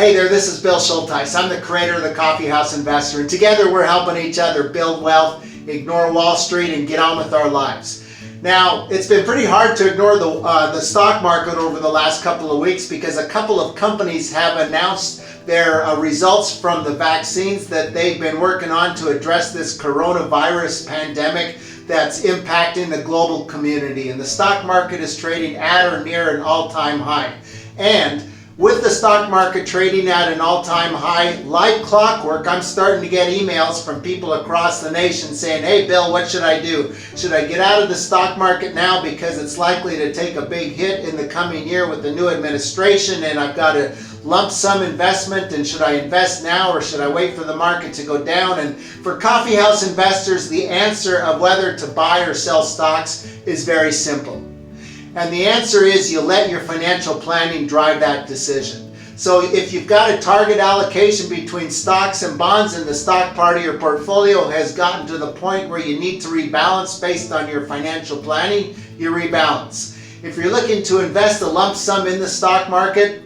Hey there, this is Bill Schulteis. I'm the creator of the Coffeehouse Investor, and together we're helping each other build wealth, ignore Wall Street, and get on with our lives. Now, it's been pretty hard to ignore the stock market over the last couple of weeks because a couple of companies have announced their results from the vaccines that they've been working on to address this coronavirus pandemic that's impacting the global community. And the stock market is trading at or near an all-time high. And with the stock market trading at an all-time high, like clockwork, I'm starting to get emails from people across the nation saying, hey Bill, what should I do? Should I get out of the stock market now because it's likely to take a big hit in the coming year with the new administration and I've got a lump sum investment, and should I invest now or should I wait for the market to go down? And for Coffeehouse investors, the answer of whether to buy or sell stocks is very simple. And the answer is you let your financial planning drive that decision. So if you've got a target allocation between stocks and bonds and the stock part of your portfolio has gotten to the point where you need to rebalance based on your financial planning, you rebalance. If you're looking to invest a lump sum in the stock market,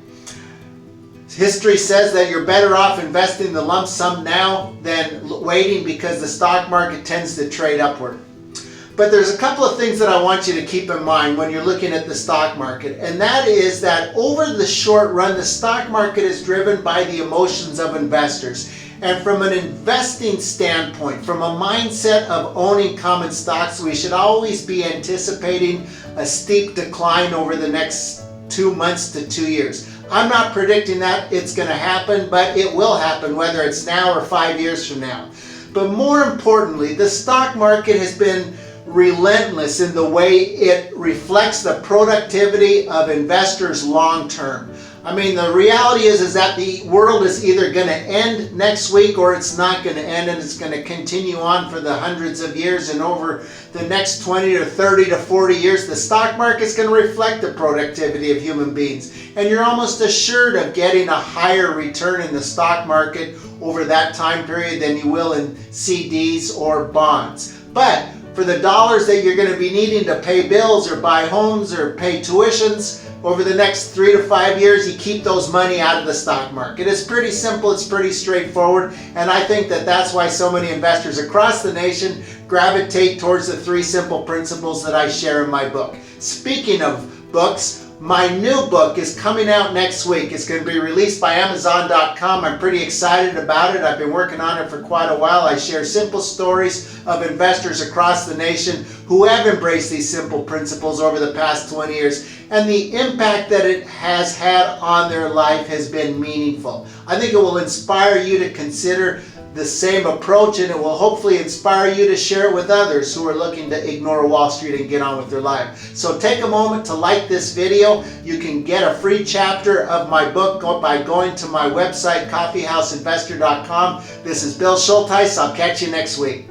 history says that you're better off investing the lump sum now than waiting because the stock market tends to trade upward. But there's a couple of things that I want you to keep in mind when you're looking at the stock market, and that is that over the short run, the stock market is driven by the emotions of investors. And from an investing standpoint, from a mindset of owning common stocks, we should always be anticipating a steep decline over the next 2 months to 2 years. I'm not predicting that it's going to happen, but it will happen, whether it's now or 5 years from now. But more importantly, the stock market has been relentless in the way it reflects the productivity of investors long term. I mean, the reality is that the world is either going to end next week or it's not going to end, and it's going to continue on for the hundreds of years, and over the next 20 to 30 to 40 years, the stock market is going to reflect the productivity of human beings. And you're almost assured of getting a higher return in the stock market over that time period than you will in CDs or bonds. But for the dollars that you're going to be needing to pay bills or buy homes or pay tuitions over the next 3 to 5 years, you keep those money out of the stock market. It's pretty simple, it's pretty straightforward, and I think that that's why so many investors across the nation gravitate towards the 3 simple principles that I share in my book. Speaking of books, my new book is coming out next week. It's going to be released by Amazon.com. I'm pretty excited about it. I've been working on it for quite a while. I share simple stories of investors across the nation who have embraced these simple principles over the past 20 years. And the impact that it has had on their life has been meaningful. I think it will inspire you to consider the same approach, and it will hopefully inspire you to share it with others who are looking to ignore Wall Street and get on with their life. So take a moment to like this video. You can get a free chapter of my book by going to my website, coffeehouseinvestor.com. This is Bill Schulteis. I'll catch you next week.